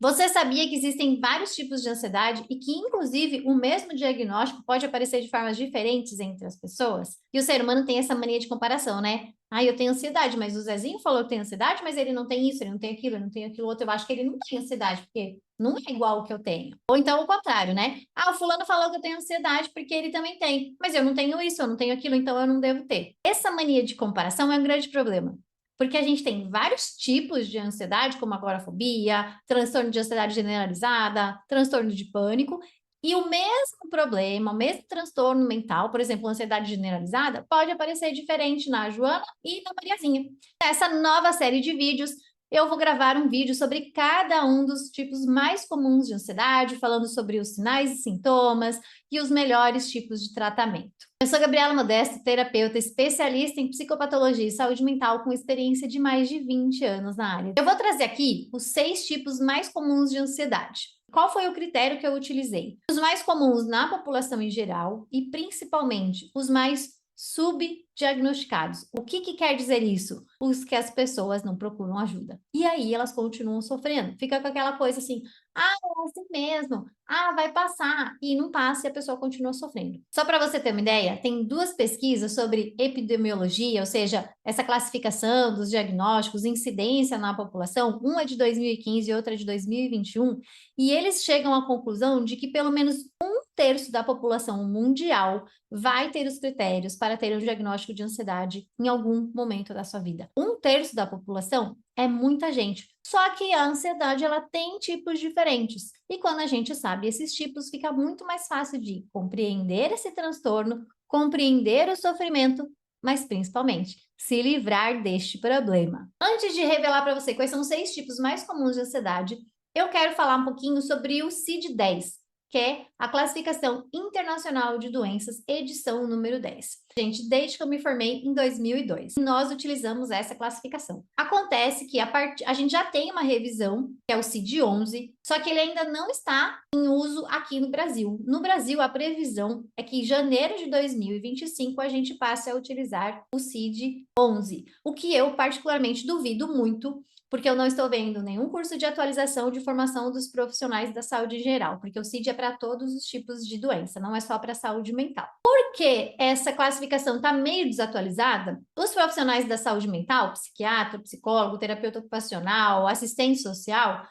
Você sabia que existem vários tipos de ansiedade e que, inclusive, o mesmo diagnóstico pode aparecer de formas diferentes entre as pessoas? E o ser humano tem essa mania de comparação, né? Ah, eu tenho ansiedade, mas o Zezinho falou que tem ansiedade, mas ele não tem isso, ele não tem aquilo, ele não tem aquilo outro. Eu acho que ele não tem ansiedade, porque não é igual o que eu tenho. Ou então o contrário, né? Ah, o fulano falou que eu tenho ansiedade porque ele também tem, mas eu não tenho isso, eu não tenho aquilo, então eu não devo ter. Essa mania de comparação é um grande problema. Porque a gente tem vários tipos de ansiedade, como agorafobia, transtorno de ansiedade generalizada, transtorno de pânico, e o mesmo problema, o mesmo transtorno mental, por exemplo, ansiedade generalizada, pode aparecer diferente na Joana e na Mariazinha. Nessa nova série de vídeos, eu vou gravar um vídeo sobre cada um dos tipos mais comuns de ansiedade, falando sobre os sinais e sintomas e os melhores tipos de tratamento. Eu sou Gabriela Modesto, terapeuta especialista em psicopatologia e saúde mental com experiência de mais de 20 anos na área. Eu vou trazer aqui os 6 tipos mais comuns de ansiedade. Qual foi o critério que eu utilizei? Os mais comuns na população em geral e principalmente os mais subdiagnosticados. O que quer dizer isso? Os que as pessoas não procuram ajuda. E aí elas continuam sofrendo. Fica com aquela coisa assim, ah, é assim mesmo, ah, vai passar, e não passa e a pessoa continua sofrendo. Só para você ter uma ideia, tem 2 pesquisas sobre epidemiologia, ou seja, essa classificação dos diagnósticos, incidência na população, uma é de 2015 e outra é de 2021, e eles chegam à conclusão de que pelo menos 1/3 da população mundial vai ter os critérios para ter um diagnóstico de ansiedade em algum momento da sua vida. 1/3 da população é muita gente. Só que a ansiedade, ela tem tipos diferentes. E quando a gente sabe esses tipos, fica muito mais fácil de compreender esse transtorno, compreender o sofrimento, mas principalmente se livrar deste problema. Antes de revelar para você quais são os 6 tipos mais comuns de ansiedade, eu quero falar um pouquinho sobre o CID-10, que é a Classificação Internacional de Doenças, edição número 10. Gente, desde que eu me formei em 2002, nós utilizamos essa classificação. Acontece que a gente já tem uma revisão, que é o CID-11, só que ele ainda não está em uso aqui no Brasil. No Brasil, a previsão é que em janeiro de 2025 a gente passe a utilizar o CID-11, o que eu particularmente duvido muito, porque eu não estou vendo nenhum curso de atualização de formação dos profissionais da saúde em geral, porque o CID é para todos os tipos de doença, não é só para a saúde mental. Por que essa classificação está meio desatualizada? Os profissionais da saúde mental, psiquiatra, psicólogo, terapeuta ocupacional, assistente social,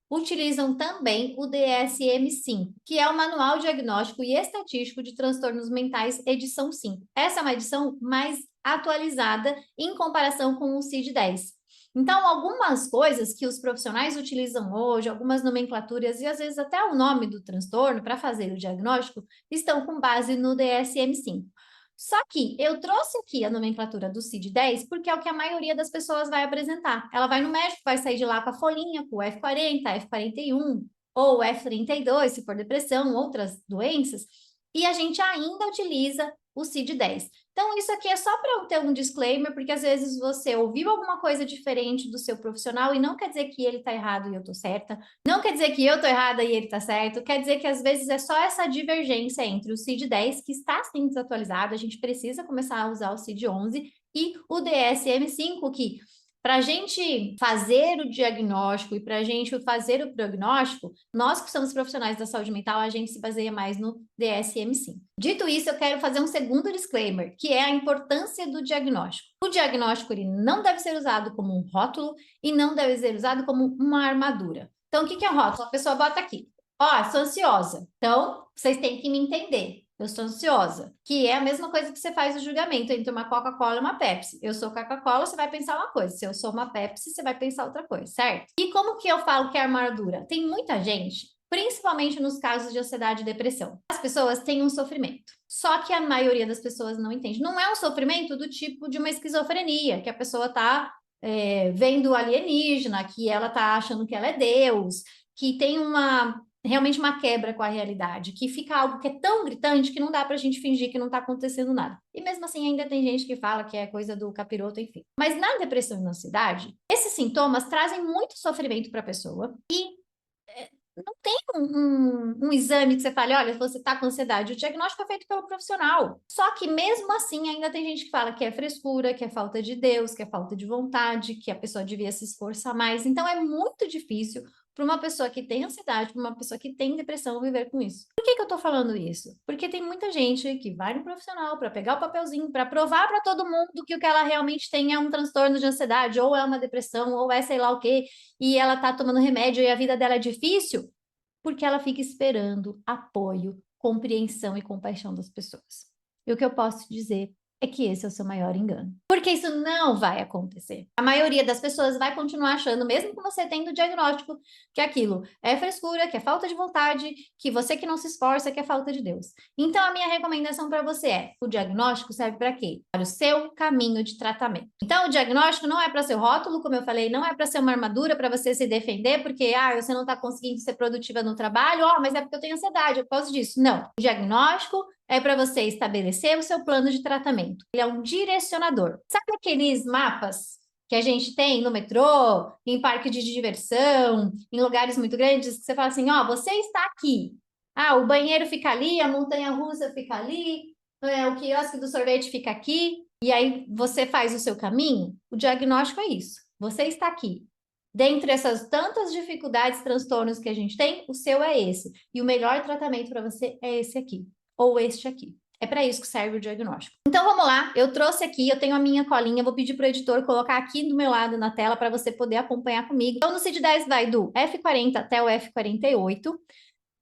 utilizam também o DSM-5, que é o Manual Diagnóstico e Estatístico de Transtornos Mentais, edição 5. Essa é uma edição mais atualizada em comparação com o CID-10. Então, algumas coisas que os profissionais utilizam hoje, algumas nomenclaturas e às vezes até o nome do transtorno para fazer o diagnóstico, estão com base no DSM-5. Só que eu trouxe aqui a nomenclatura do CID-10 porque é o que a maioria das pessoas vai apresentar. Ela vai no médico, vai sair de lá com a folhinha, com o F40, F41 ou F32, se for depressão, outras doenças, e a gente ainda utiliza o CID-10. Então, isso aqui é só para eu ter um disclaimer, porque às vezes você ouviu alguma coisa diferente do seu profissional e não quer dizer que ele está errado e eu estou certa, não quer dizer que eu estou errada e ele está certo, quer dizer que às vezes é só essa divergência entre o CID-10, que está sim desatualizado, a gente precisa começar a usar o CID-11, e o DSM-5, que para a gente fazer o diagnóstico e para a gente fazer o prognóstico, nós que somos profissionais da saúde mental, a gente se baseia mais no DSM-5. Dito isso, eu quero fazer um segundo disclaimer, que é a importância do diagnóstico. O diagnóstico ele não deve ser usado como um rótulo e não deve ser usado como uma armadura. Então, o que é rótulo? A pessoa bota aqui, ó, sou ansiosa. Então, vocês têm que me entender. Eu sou ansiosa, que é a mesma coisa que você faz o julgamento entre uma Coca-Cola e uma Pepsi. Eu sou Coca-Cola, você vai pensar uma coisa. Se eu sou uma Pepsi, você vai pensar outra coisa, certo? E como que eu falo que é armadura? Tem muita gente, principalmente nos casos de ansiedade e depressão. As pessoas têm um sofrimento. Só que a maioria das pessoas não entende. Não é um sofrimento do tipo de uma esquizofrenia, que a pessoa está vendo alienígena, que ela está achando que ela é Deus, que tem realmente uma quebra com a realidade, que fica algo que é tão gritante que não dá para a gente fingir que não está acontecendo nada. E mesmo assim ainda tem gente que fala que é coisa do capiroto, enfim. Mas na depressão e na ansiedade, esses sintomas trazem muito sofrimento para a pessoa e não tem um exame que você fale, olha, você está com ansiedade. O diagnóstico é feito pelo profissional. Só que mesmo assim ainda tem gente que fala que é frescura, que é falta de Deus, que é falta de vontade, que a pessoa devia se esforçar mais. Então é muito difícil para uma pessoa que tem ansiedade, para uma pessoa que tem depressão viver com isso. Por que que eu tô falando isso? Porque tem muita gente que vai no profissional para pegar o papelzinho, para provar para todo mundo que o que ela realmente tem é um transtorno de ansiedade, ou é uma depressão, ou é sei lá o quê, e ela tá tomando remédio e a vida dela é difícil, porque ela fica esperando apoio, compreensão e compaixão das pessoas. E o que eu posso dizer é que esse é o seu maior engano. Porque isso não vai acontecer. A maioria das pessoas vai continuar achando, mesmo que você tendo o diagnóstico, que aquilo é frescura, que é falta de vontade, que você que não se esforça, que é falta de Deus. Então, a minha recomendação para você é: o diagnóstico serve para quê? Para o seu caminho de tratamento. Então, o diagnóstico não é para ser rótulo, como eu falei, não é para ser uma armadura para você se defender, porque você não está conseguindo ser produtiva no trabalho, mas é porque eu tenho ansiedade, eu posso disso. Não. O diagnóstico é para você estabelecer o seu plano de tratamento. Ele é um direcionador. Sabe aqueles mapas que a gente tem no metrô, em parque de diversão, em lugares muito grandes, que você fala assim, você está aqui. O banheiro fica ali, a montanha-russa fica ali, o quiosque do sorvete fica aqui, e aí você faz o seu caminho. O diagnóstico é isso. Você está aqui. Dentre essas tantas dificuldades, transtornos que a gente tem, o seu é esse. E o melhor tratamento para você é esse aqui ou este aqui. É para isso que serve o diagnóstico. Então vamos lá, eu trouxe aqui, eu tenho a minha colinha, vou pedir para o editor colocar aqui do meu lado na tela para você poder acompanhar comigo. Então no CID-10 vai do F40 até o F48,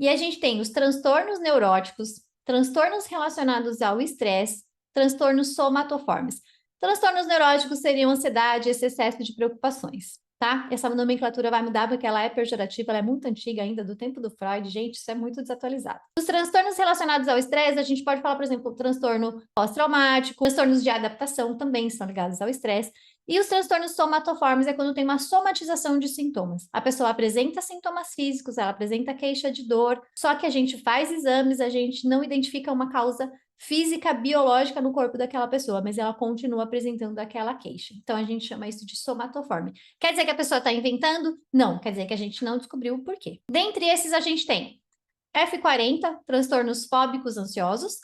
e a gente tem os transtornos neuróticos, transtornos relacionados ao estresse, transtornos somatoformes. Transtornos neuróticos seriam ansiedade, esse excesso de preocupações. Tá? Essa nomenclatura vai mudar porque ela é pejorativa, ela é muito antiga ainda, do tempo do Freud. Gente, isso é muito desatualizado. Os transtornos relacionados ao estresse, a gente pode falar, por exemplo, transtorno pós-traumático, transtornos de adaptação também são ligados ao estresse. E os transtornos somatoformes é quando tem uma somatização de sintomas. A pessoa apresenta sintomas físicos, ela apresenta queixa de dor, só que a gente faz exames, a gente não identifica uma causa física, biológica no corpo daquela pessoa, mas ela continua apresentando aquela queixa. Então, a gente chama isso de somatoforme. Quer dizer que a pessoa está inventando? Não, quer dizer que a gente não descobriu o porquê. Dentre esses, a gente tem F40, transtornos fóbicos ansiosos,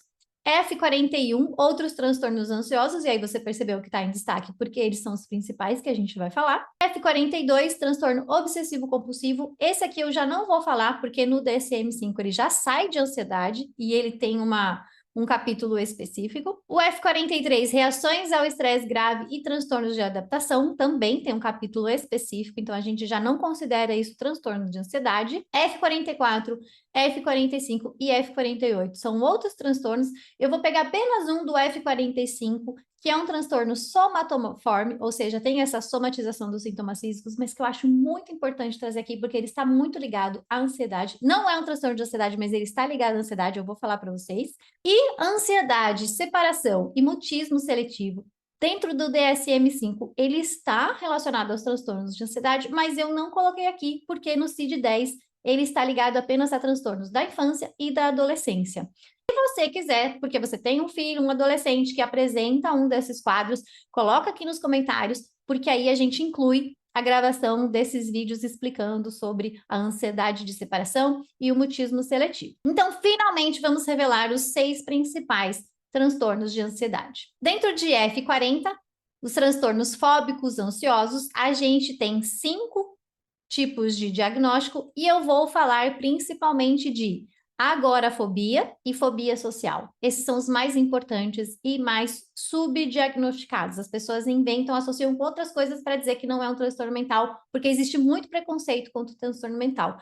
F41, outros transtornos ansiosos, e aí você percebeu que está em destaque, porque eles são os principais que a gente vai falar. F42, transtorno obsessivo-compulsivo. Esse aqui eu já não vou falar, porque no DSM-5 ele já sai de ansiedade e ele tem um capítulo específico. O F43, reações ao estresse grave e transtornos de adaptação, também tem um capítulo específico, então a gente já não considera isso transtorno de ansiedade. F44, F45 e F48 são outros transtornos. Eu vou pegar apenas um do F45, que é um transtorno somatoforme, ou seja, tem essa somatização dos sintomas físicos, mas que eu acho muito importante trazer aqui, porque ele está muito ligado à ansiedade. Não é um transtorno de ansiedade, mas ele está ligado à ansiedade, eu vou falar para vocês. E ansiedade, separação e mutismo seletivo, dentro do DSM-5, ele está relacionado aos transtornos de ansiedade, mas eu não coloquei aqui, porque no CID-10 ele está ligado apenas a transtornos da infância e da adolescência. Se você quiser, porque você tem um filho, um adolescente que apresenta um desses quadros, coloca aqui nos comentários, porque aí a gente inclui a gravação desses vídeos explicando sobre a ansiedade de separação e o mutismo seletivo. Então, finalmente, vamos revelar os 6 principais transtornos de ansiedade. Dentro de F40, os transtornos fóbicos ansiosos, a gente tem 5 tipos de diagnóstico e eu vou falar principalmente de agorafobia e fobia social. Esses são os mais importantes e mais subdiagnosticados. As pessoas inventam, associam com outras coisas para dizer que não é um transtorno mental, porque existe muito preconceito contra o transtorno mental.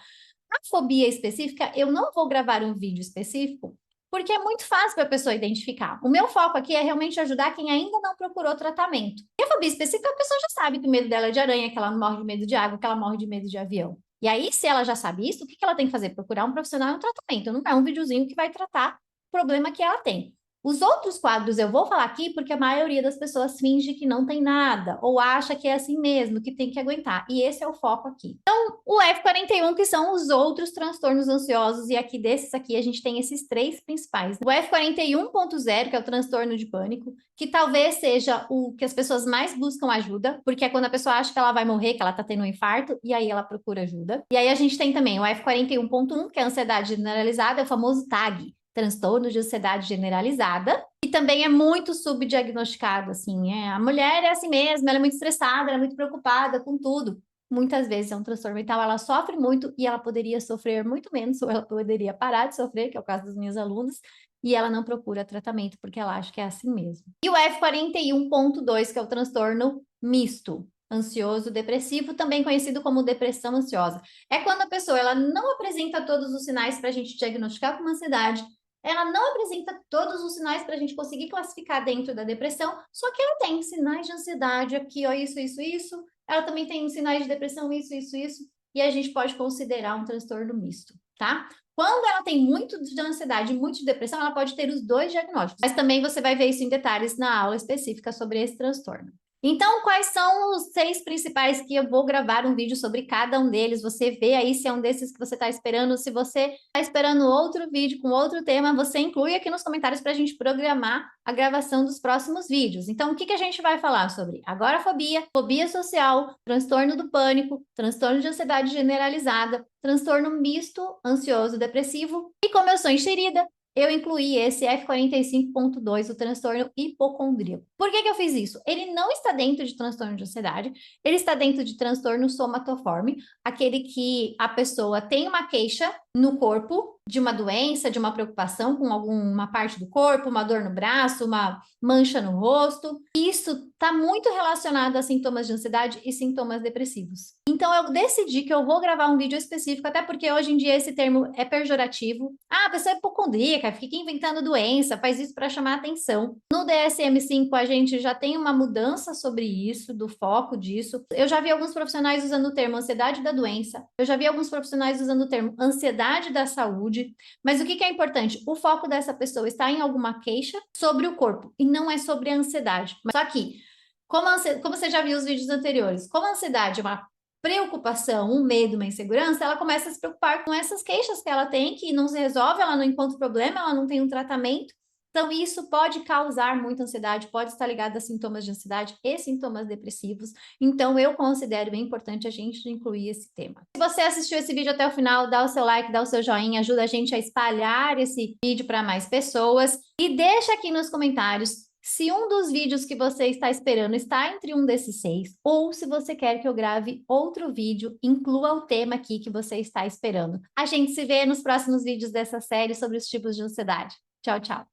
A fobia específica, eu não vou gravar um vídeo específico, porque é muito fácil para a pessoa identificar. O meu foco aqui é realmente ajudar quem ainda não procurou tratamento. E a fobia específica, a pessoa já sabe que o medo dela é de aranha, que ela não morre de medo de água, que ela morre de medo de avião. E aí, se ela já sabe isso, o que ela tem que fazer? Procurar um profissional e um tratamento. Não é um videozinho que vai tratar o problema que ela tem. Os outros quadros eu vou falar aqui porque a maioria das pessoas finge que não tem nada, ou acha que é assim mesmo, que tem que aguentar. E esse é o foco aqui. Então, o F41, que são os outros transtornos ansiosos, e aqui desses aqui a gente tem esses 3 principais. O F41.0, que é o transtorno de pânico, que talvez seja o que as pessoas mais buscam ajuda, porque é quando a pessoa acha que ela vai morrer, que ela tá tendo um infarto, e aí ela procura ajuda. E aí a gente tem também o F41.1, que é a ansiedade generalizada, é o famoso TAG, transtorno de ansiedade generalizada, e também é muito subdiagnosticado, assim, a mulher é assim mesmo, ela é muito estressada, ela é muito preocupada com tudo. muitas vezes é um transtorno mental, ela sofre muito e ela poderia sofrer muito menos, ou ela poderia parar de sofrer, que é o caso das minhas alunas, e ela não procura tratamento porque ela acha que é assim mesmo. E o F41.2, que é o transtorno misto, ansioso depressivo, também conhecido como depressão ansiosa. É quando a pessoa ela não apresenta todos os sinais para a gente diagnosticar como ansiedade, ela não apresenta todos os sinais para a gente conseguir classificar dentro da depressão, só que ela tem sinais de ansiedade aqui, ó, isso. Ela também tem sinais de depressão, isso, e a gente pode considerar um transtorno misto, tá? Quando ela tem muito de ansiedade e muito de depressão, ela pode ter os dois diagnósticos, mas também você vai ver isso em detalhes na aula específica sobre esse transtorno. Então, quais são os 6 principais que eu vou gravar um vídeo sobre cada um deles? Você vê aí se é um desses que você está esperando. Se você está esperando outro vídeo com outro tema, você inclui aqui nos comentários para a gente programar a gravação dos próximos vídeos. Então, o que a gente vai falar sobre? Agorafobia, fobia social, transtorno do pânico, transtorno de ansiedade generalizada, transtorno misto, ansioso, depressivo. E como eu sou enxerida, eu incluí esse F45.2, o transtorno hipocondríaco. Por que eu fiz isso? Ele não está dentro de transtorno de ansiedade, ele está dentro de transtorno somatoforme, aquele que a pessoa tem uma queixa no corpo de uma doença, de uma preocupação com alguma parte do corpo, uma dor no braço, uma mancha no rosto. Isso está muito relacionado a sintomas de ansiedade e sintomas depressivos. Então, eu decidi que eu vou gravar um vídeo específico, até porque hoje em dia esse termo é pejorativo. Ah, a pessoa é hipocondríaca, fica inventando doença, faz isso para chamar atenção. No DSM-5, a gente já tem uma mudança sobre isso, do foco disso. Eu já vi alguns profissionais usando o termo ansiedade da doença, eu já vi alguns profissionais usando o termo ansiedade da saúde, mas o que é importante? O foco dessa pessoa está em alguma queixa sobre o corpo, e não é sobre a ansiedade. Só que, como você já viu os vídeos anteriores, como a ansiedade é uma preocupação, um medo, uma insegurança, ela começa a se preocupar com essas queixas que ela tem, que não se resolve, ela não encontra problema, ela não tem um tratamento. Então, isso pode causar muita ansiedade, pode estar ligado a sintomas de ansiedade e sintomas depressivos. Então, eu considero bem importante a gente incluir esse tema. Se você assistiu esse vídeo até o final, dá o seu like, dá o seu joinha, ajuda a gente a espalhar esse vídeo para mais pessoas. E deixa aqui nos comentários se um dos vídeos que você está esperando está entre um desses 6, ou se você quer que eu grave outro vídeo, inclua o tema aqui que você está esperando. A gente se vê nos próximos vídeos dessa série sobre os tipos de ansiedade. Tchau, tchau!